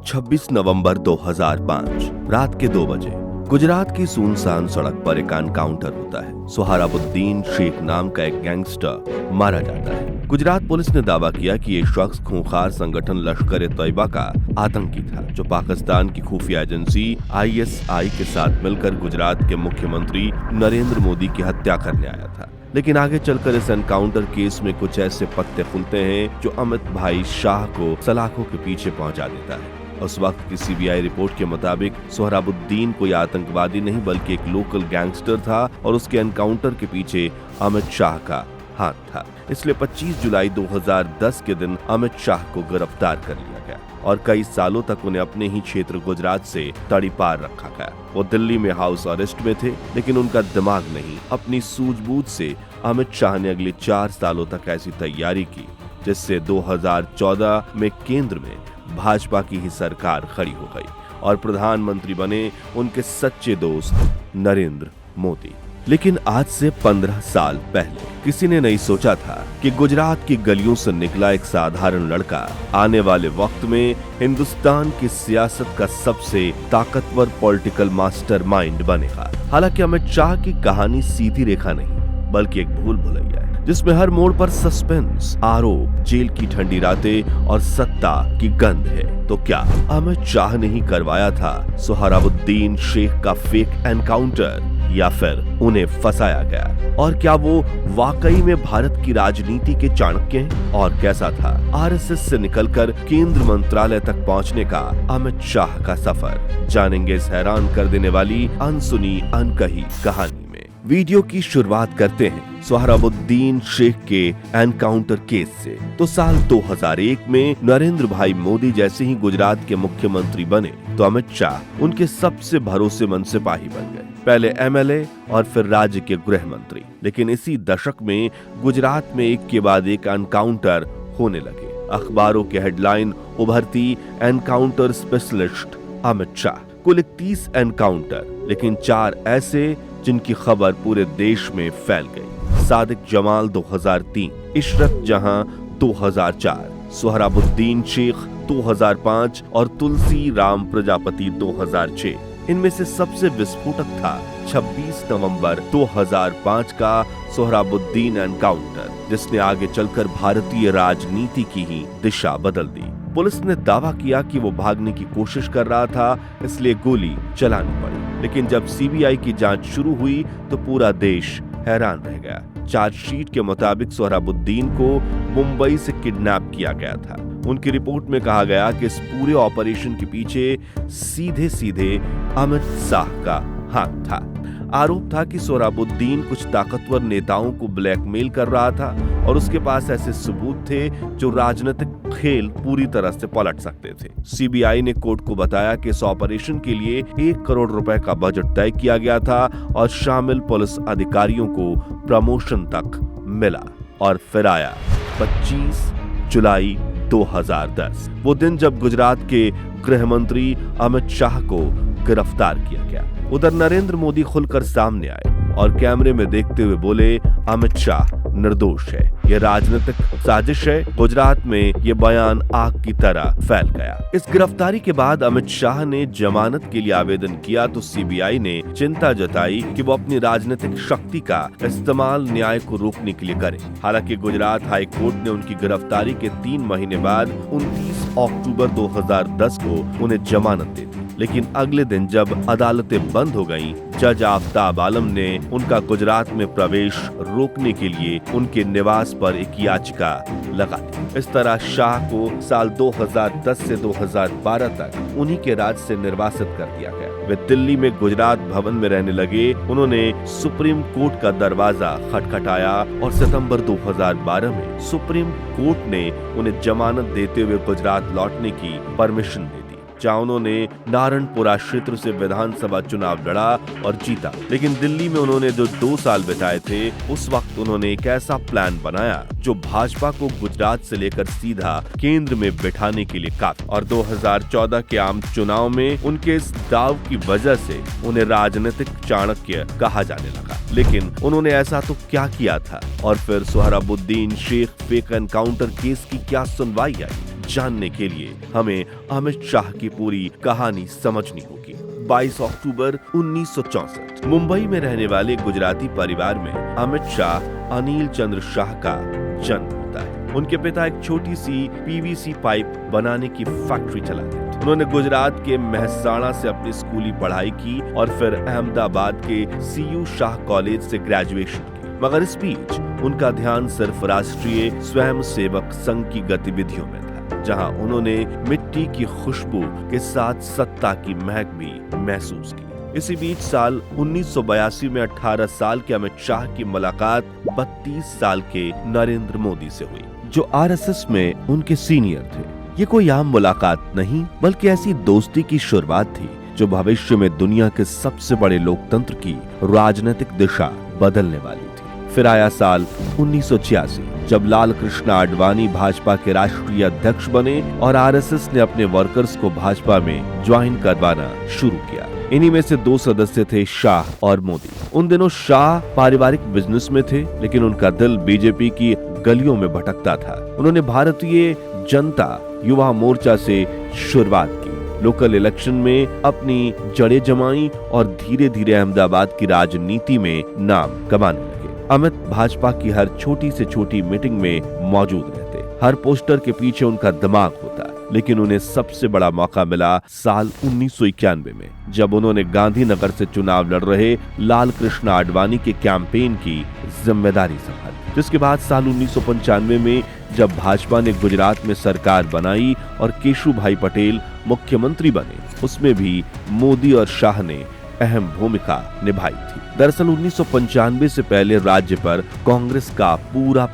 26 नवंबर 2005 रात के 2 बजे गुजरात की सुनसान सड़क पर एक एनकाउंटर होता है। सोहराबुद्दीन शेख नाम का एक गैंगस्टर मारा जाता है। गुजरात पुलिस ने दावा किया कि ये शख्स खूंखार संगठन लश्कर-ए-तैयबा का आतंकी था, जो पाकिस्तान की खुफिया एजेंसी ISI के साथ मिलकर गुजरात के मुख्यमंत्री नरेंद्र मोदी की हत्या करने आया था। लेकिन आगे चलकर इस एनकाउंटर केस में कुछ ऐसे पत्ते खुलते हैं जो अमित भाई शाह को सलाखों के पीछे पहुंचा देता है। उस वक्त की CBI रिपोर्ट के मुताबिक सोहराबुद्दीन कोई आतंकवादी नहीं बल्कि एक लोकल गैंगस्टर था और उसके एनकाउंटर के पीछे अमित शाह का हाथ था। इसलिए 25 जुलाई 2010 के दिन अमित शाह को गिरफ्तार कर लिया गया और कई सालों तक उन्हें अपने ही क्षेत्र गुजरात से तड़ीपार रखा गया। वो दिल्ली में हाउस अरेस्ट में थे, लेकिन उनका दिमाग नहीं। अपनी सूझबूझ से अमित शाह ने अगले 4 सालों तक ऐसी तैयारी की जिससे 2014 में केंद्र में भाजपा की ही सरकार खड़ी हो गई और प्रधानमंत्री बने उनके सच्चे दोस्त नरेंद्र मोदी। लेकिन आज से 15 साल पहले किसी ने नहीं सोचा था कि गुजरात की गलियों से निकला एक साधारण लड़का आने वाले वक्त में हिंदुस्तान की सियासत का सबसे ताकतवर पॉलिटिकल मास्टरमाइंड बनेगा। हालांकि अमित शाह की कहानी सीधी रेखा नहीं बल्कि एक भूल भुलैया है, जिसमें हर मोड़ पर सस्पेंस, आरोप, जेल की ठंडी रातें और सत्ता की गंध है। तो क्या अमित शाह ने ही करवाया था सोहराबुद्दीन शेख का फेक एनकाउंटर या फिर उन्हें फंसाया गया? और क्या वो वाकई में भारत की राजनीति के चाणक्य हैं? और कैसा था RSS से निकलकर केंद्र मंत्रालय तक पहुंचने का अमित शाह का सफर? जानेंगे इस हैरान कर देने वाली अनसुनी अनकही कहानी में। वीडियो की शुरुआत करते हैं सोहराबुद्दीन शेख के एनकाउंटर केस से। तो साल 2001 में नरेंद्र भाई मोदी जैसे ही गुजरात के मुख्यमंत्री बने तो अमित शाह उनके सबसे भरोसेमंद सिपाही बन गए। पहले MLA और फिर राज्य के गृह मंत्री। लेकिन इसी दशक में गुजरात में एक के बाद एक एनकाउंटर होने लगे। अखबारों के हेडलाइन उभरती, एनकाउंटर स्पेशलिस्ट अमित शाह। कुल 31 एनकाउंटर, लेकिन 4 ऐसे जिनकी खबर पूरे देश में फैल गई। सादिक जमाल 2003, इशरत जहां 2004, सोहराबुद्दीन शेख 2005 और तुलसी राम प्रजापति 2006। इनमें से सबसे विस्फोटक था 26 नवंबर 2005 का सोहराबुद्दीन एनकाउंटर, जिसने आगे चलकर भारतीय राजनीति की ही दिशा बदल दी। पुलिस ने दावा किया कि वो भागने की कोशिश कर रहा था, इसलिए गोली चलानी पड़ी। लेकिन जब CBI की जांच शुरू हुई तो पूरा देश हैरान रह गया। चार्जशीट के मुताबिक सोहराबुद्दीन को मुंबई से किडनैप किया गया था। उनकी रिपोर्ट में कहा गया कि इस पूरे ऑपरेशन के पीछे सीधे सीधे अमित शाह का हाथ था। आरोप था कि सोहराबुद्दीन कुछ ताकतवर नेताओं को ब्लैकमेल कर रहा था और उसके पास ऐसे सबूत थे जो राजनीतिक खेल पूरी तरह से पलट सकते थे। CBI ने कोर्ट को बताया कि इस ऑपरेशन के लिए 1 करोड़ रुपए का बजट तय किया गया था और शामिल पुलिस अधिकारियों को प्रमोशन तक मिला। और फिर आया 25 जुलाई 2010, वो दिन जब गुजरात के गृह मंत्री अमित शाह को गिरफ्तार किया गया। उधर नरेंद्र मोदी खुलकर सामने आए और कैमरे में देखते हुए बोले, अमित शाह निर्दोष है, यह राजनीतिक साजिश है। गुजरात में यह बयान आग की तरह फैल गया। इस गिरफ्तारी के बाद अमित शाह ने जमानत के लिए आवेदन किया तो CBI ने चिंता जताई कि वो अपनी राजनीतिक शक्ति का इस्तेमाल न्याय को रोकने के लिए करे। हालांकि गुजरात हाई कोर्ट ने उनकी गिरफ्तारी के 3 महीने बाद 29 अक्टूबर 2010 को उन्हें जमानत दे दी। लेकिन अगले दिन जब अदालतें बंद हो गईं, जज आफ्ताब आलम ने उनका गुजरात में प्रवेश रोकने के लिए उनके निवास पर एक याचिका लगा दी। इस तरह शाह को साल 2010 से 2012 तक उन्हीं के राज से निर्वासित कर दिया गया। वे दिल्ली में गुजरात भवन में रहने लगे। उन्होंने सुप्रीम कोर्ट का दरवाजा खटखटाया और सितंबर 2012 में सुप्रीम कोर्ट ने उन्हें जमानत देते हुए गुजरात लौटने की परमिशन दी, जहां उन्होंने नारायणपुरा क्षेत्र से विधानसभा चुनाव लड़ा और जीता। लेकिन दिल्ली में उन्होंने जो 2 साल बिताए थे, उस वक्त उन्होंने एक ऐसा प्लान बनाया जो भाजपा को गुजरात से लेकर सीधा केंद्र में बिठाने के लिए काफी। और 2014 के आम चुनाव में उनके इस दाव की वजह से उन्हें राजनीतिक चाणक्य कहा जाने लगा। लेकिन उन्होंने ऐसा तो क्या किया था? और फिर Sohrabuddin Sheikh fake encounter case की क्या सुनवाई आई? जानने के लिए हमें अमित शाह की पूरी कहानी समझनी होगी। 22 अक्टूबर 1964 मुंबई में रहने वाले गुजराती परिवार में अमित शाह अनिल चंद्र शाह का जन्म होता है। उनके पिता एक छोटी सी पीवीसी पाइप बनाने की फैक्ट्री चलाते थे। उन्होंने गुजरात के मेहसाणा से अपनी स्कूली पढ़ाई की और फिर अहमदाबाद के सीयू शाह कॉलेज से ग्रेजुएशन की। मगर इस बीच उनका ध्यान सिर्फ राष्ट्रीय स्वयंसेवक संघ की गतिविधियों में था, जहां उन्होंने मिट्टी की खुशबू के साथ सत्ता की महक भी महसूस की। इसी बीच साल 1982 में 18 साल के अमित शाह की मुलाकात 32 साल के नरेंद्र मोदी से हुई, जो आरएसएस में उनके सीनियर थे। ये कोई आम मुलाकात नहीं, बल्कि ऐसी दोस्ती की शुरुआत थी जो भविष्य में दुनिया के सबसे बड़े लोकतंत्र की राजनीतिक दिशा बदलने वाली थी। फिर आया साल 1986, जब लाल कृष्ण आडवाणी भाजपा के राष्ट्रीय अध्यक्ष बने और आरएसएस ने अपने वर्कर्स को भाजपा में ज्वाइन करवाना शुरू किया। इन्हीं में से दो सदस्य थे शाह और मोदी। उन दिनों शाह पारिवारिक बिजनेस में थे, लेकिन उनका दिल बीजेपी की गलियों में भटकता था। उन्होंने भारतीय जनता युवा मोर्चा से शुरुआत की, लोकल इलेक्शन में अपनी जड़ें जमाई और धीरे धीरे अहमदाबाद की राजनीति में नाम कमाने लगे। अमित भाजपा की हर छोटी से छोटी मीटिंग में मौजूद रहते, हर पोस्टर के पीछे उनका दिमाग होता। लेकिन उन्हें सबसे बड़ा मौका मिला साल 1991 में, जब उन्होंने गांधीनगर से चुनाव लड़ रहे लाल कृष्ण आडवाणी के कैंपेन की जिम्मेदारी संभाली। जिसके बाद साल 1995 में जब भाजपा ने गुजरात में सरकार बनाई और केशुभाई पटेल मुख्यमंत्री बने, उसमें भी मोदी और शाह ने अहम भूमिका निभाई थी। दरअसल 1995 से पहले राज्य पर कांग्रेस का पूरा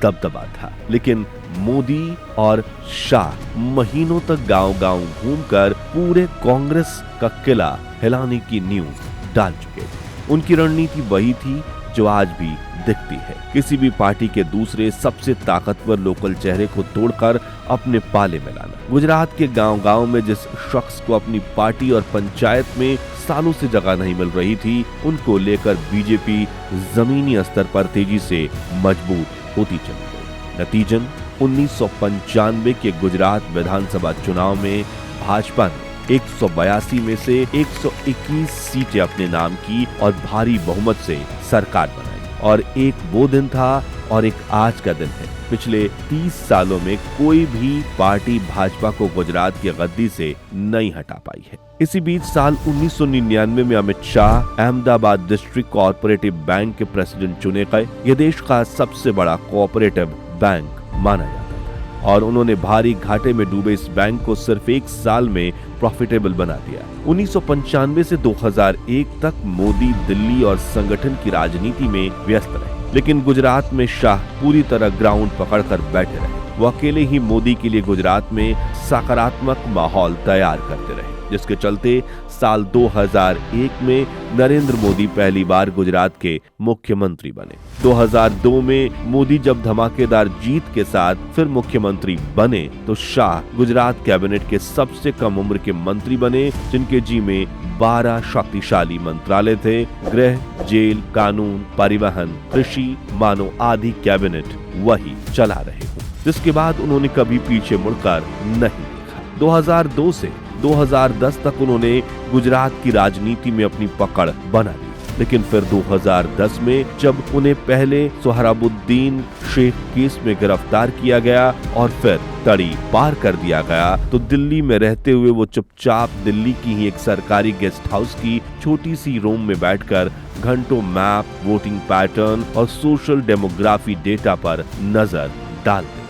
दबदबा था, लेकिन मोदी और शाह महीनों तक गांव-गांव घूमकर पूरे कांग्रेस का किला हिलाने की नींव डाल चुके थे। उनकी रणनीति वही थी जो आज भी दिखती है, किसी भी पार्टी के दूसरे सबसे ताकतवर लोकल चेहरे को तोड़कर अपने पाले में लाना। गुजरात के गांव-गांव में जिस शख्स को अपनी पार्टी और पंचायत में सालों से जगह नहीं मिल रही थी, उनको लेकर बीजेपी जमीनी स्तर पर तेजी से मजबूत होती चली गई। नतीजन 1995 के गुजरात विधानसभा चुनाव में भाजपा ने 182 में से 121 सीटें अपने नाम की और भारी बहुमत से सरकार बनाई। और एक वो दिन था और एक आज का दिन है। पिछले 30 सालों में कोई भी पार्टी भाजपा को गुजरात की गद्दी से नहीं हटा पाई है। इसी बीच साल 1999 में Amit Shah Ahmedabad district cooperative bank के प्रेसिडेंट चुने गए। ये देश का सबसे बड़ा कोऑपरेटिव बैंक माना जाता था और उन्होंने भारी घाटे में डूबे इस बैंक को सिर्फ एक साल में प्रॉफिटेबल बना दिया। 1995 से 2001 तक मोदी दिल्ली और संगठन की राजनीति में व्यस्त रहे, लेकिन गुजरात में शाह पूरी तरह ग्राउंड पकड़कर बैठे रहे। वो अकेले ही मोदी के लिए गुजरात में सकारात्मक माहौल तैयार करते रहे, जिसके चलते साल 2001 में नरेंद्र मोदी पहली बार गुजरात के मुख्यमंत्री बने। 2002 में मोदी जब धमाकेदार जीत के साथ फिर मुख्यमंत्री बने, तो शाह गुजरात कैबिनेट के सबसे कम उम्र के मंत्री बने, जिनके जी में 12 शक्तिशाली मंत्रालय थे। गृह, जेल, कानून, परिवहन, कृषि, मानव आदि कैबिनेट वही चला रहे हो, जिसके बाद उन्होंने कभी पीछे मुड़कर नहीं देखा। 2002 से 2010 तक उन्होंने गुजरात की राजनीति में अपनी पकड़ बना ली, लेकिन फिर 2010 में जब उन्हें पहले सोहराबुद्दीन शेख केस में गिरफ्तार किया गया और फिर तड़ी पार कर दिया गया, तो दिल्ली में रहते हुए वो चुपचाप दिल्ली की ही एक सरकारी गेस्ट हाउस की छोटी सी रूम में बैठकर घंटों मैप, वोटिंग पैटर्न और सोशल डेमोग्राफी डेटा पर नजर डालते।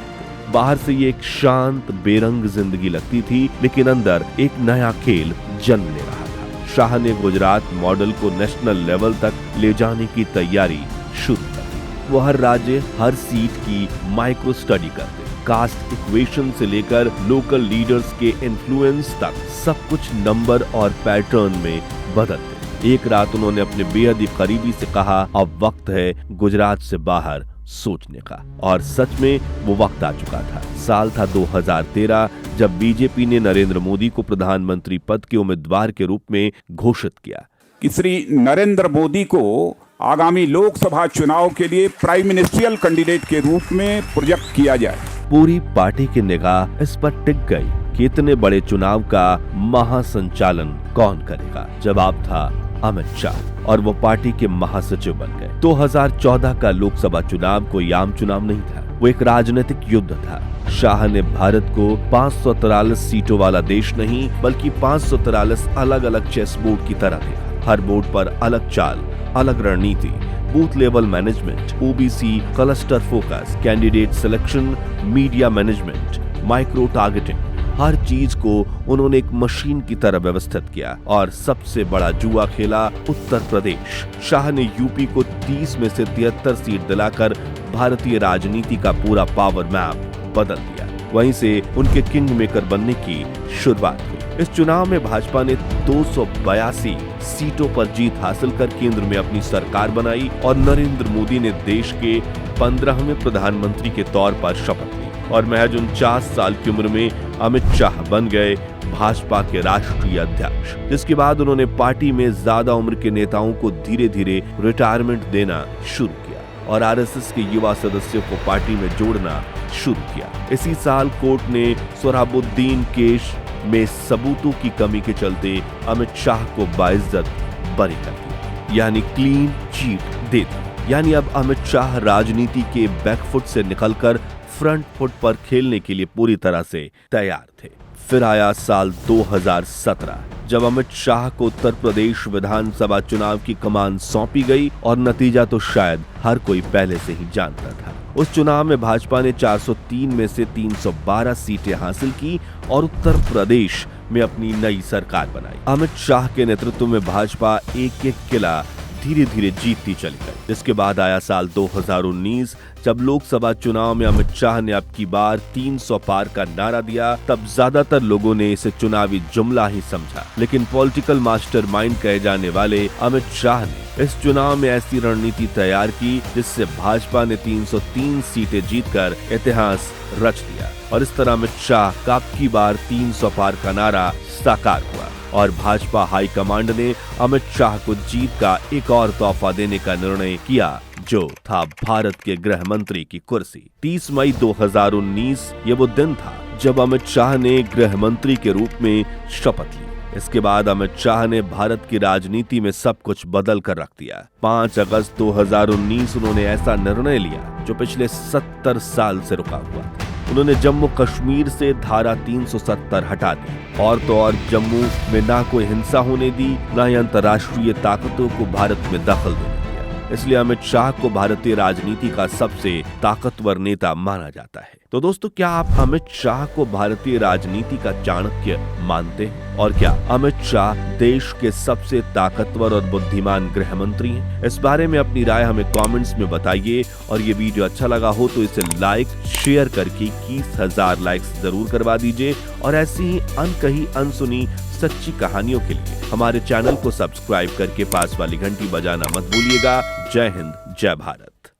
बाहर से ये एक शांत बेरंग जिंदगी लगती थी, लेकिन अंदर एक नया खेल जन्म ले रहा था। शाह ने गुजरात मॉडल को नेशनल लेवल तक ले जाने की तैयारी शुरू कर दी। वो हर राज्य, हर सीट की माइक्रो स्टडी करते, कास्ट इक्वेशन से लेकर लोकल लीडर्स के इन्फ्लुएंस तक सब कुछ नंबर और पैटर्न में बदलते। एक रात उन्होंने अपने बेहद ही करीबी से कहा, अब वक्त है गुजरात से बाहर सोचने का। और सच में वो वक्त आ चुका था। साल था 2013, जब बीजेपी ने नरेंद्र मोदी को प्रधानमंत्री पद के उम्मीदवार के रूप में घोषित किया कि श्री नरेंद्र मोदी को आगामी लोकसभा चुनाव के लिए प्राइम मिनिस्ट्रियल कैंडिडेट के रूप में प्रोजेक्ट किया जाए। पूरी पार्टी की निगाह इस पर टिक गई कि इतने बड़े चुनाव का महासंचालन कौन करेगा। जवाब था अमित शाह और वो पार्टी के महासचिव बन गए। 2014 का लोकसभा चुनाव कोई आम चुनाव नहीं था, वो एक राजनीतिक युद्ध था। शाह ने भारत को 543 सीटों वाला देश नहीं बल्कि 543 अलग अलग चेस बोर्ड की तरह देखा। हर बोर्ड पर अलग चाल, अलग रणनीति, booth level management, OBC cluster focus, candidate selection, media management, micro targeting, हर चीज को उन्होंने एक मशीन की तरह व्यवस्थित किया। और सबसे बड़ा जुआ खेला उत्तर प्रदेश। शाह ने यूपी को 30 में से 73 सीट दिलाकर भारतीय राजनीति का पूरा पावर मैप बदल दिया। वहीं से उनके किंग मेकर बनने की शुरुआत हुई। इस चुनाव में भाजपा ने 282 सीटों पर जीत हासिल कर केंद्र में अपनी सरकार बनाई और नरेंद्र मोदी ने देश के 15वें प्रधानमंत्री के तौर पर शपथ ली और महज 49 साल की उम्र में अमित शाह बन गए भाजपा के राष्ट्रीय अध्यक्ष। जिसके बाद उन्होंने पार्टी में ज्यादा उम्र के नेताओं को धीरे धीरे रिटायरमेंट देना शुरू किया और आरएसएस के युवा सदस्यों को पार्टी में जोड़ना शुरू किया। इसी साल कोर्ट ने सोहराबुद्दीन केस में सबूतों की कमी के चलते अमित शाह को बाइज्जत बरी कर दिया, यानी क्लीन चिट दे दी। यानी अब अमित शाह राजनीति के बैकफुट से निकलकर फ्रंट फुट पर खेलने के लिए पूरी तरह से तैयार थे। फिर आया साल 2017 जब अमित शाह को उत्तर प्रदेश विधानसभा चुनाव की कमान सौंपी गई और नतीजा तो शायद हर कोई पहले से ही जानता था। उस चुनाव में भाजपा ने 403 में से 312 सीटें हासिल की और उत्तर प्रदेश में अपनी नई सरकार बनाई। अमित शाह के नेतृत्व में भाजपा एक एक किला धीरे धीरे जीतती चली गई। जिसके बाद आया साल 2019 जब लोकसभा चुनाव में अमित शाह ने अब की बार 300 पार का नारा दिया। तब ज्यादातर लोगों ने इसे चुनावी जुमला ही समझा, लेकिन पॉलिटिकल मास्टरमाइंड कहे जाने वाले अमित शाह ने इस चुनाव में ऐसी रणनीति तैयार की जिससे भाजपा ने 303 सीटें जीतकर इतिहास रच दिया और इस तरह अमित शाह का अब की बार 300 पार का नारा साकार हुआ और भाजपा हाईकमांड ने अमित शाह को जीत का एक और तोहफा देने का निर्णय किया, जो था भारत के गृह मंत्री की कुर्सी। 30 मई 2019 ये वो दिन था जब अमित शाह ने गृह मंत्री के रूप में शपथ ली। इसके बाद अमित शाह ने भारत की राजनीति में सब कुछ बदल कर रख दिया। 5 अगस्त 2019 उन्होंने ऐसा निर्णय लिया जो पिछले 70 साल से रुका हुआ था। उन्होंने जम्मू कश्मीर से धारा 370 हटा दी और तो और जम्मू में ना कोई हिंसा होने दी, ना ही अंतर्राष्ट्रीय ताकतों को भारत में दखल देने दिया। इसलिए अमित शाह को भारतीय राजनीति का सबसे ताकतवर नेता माना जाता है। तो दोस्तों, क्या आप अमित शाह को भारतीय राजनीति का चाणक्य मानते हैं? और क्या अमित शाह देश के सबसे ताकतवर और बुद्धिमान गृह मंत्री हैं? इस बारे में अपनी राय हमें कमेंट्स में बताइए और ये वीडियो अच्छा लगा हो तो इसे लाइक शेयर करके 21,000 लाइक्स जरूर करवा दीजिए और ऐसी ही अनकही अनसुनी सच्ची कहानियों के लिए हमारे चैनल को सब्सक्राइब करके पास वाली घंटी बजाना मत भूलिएगा। जय हिंद, जय भारत।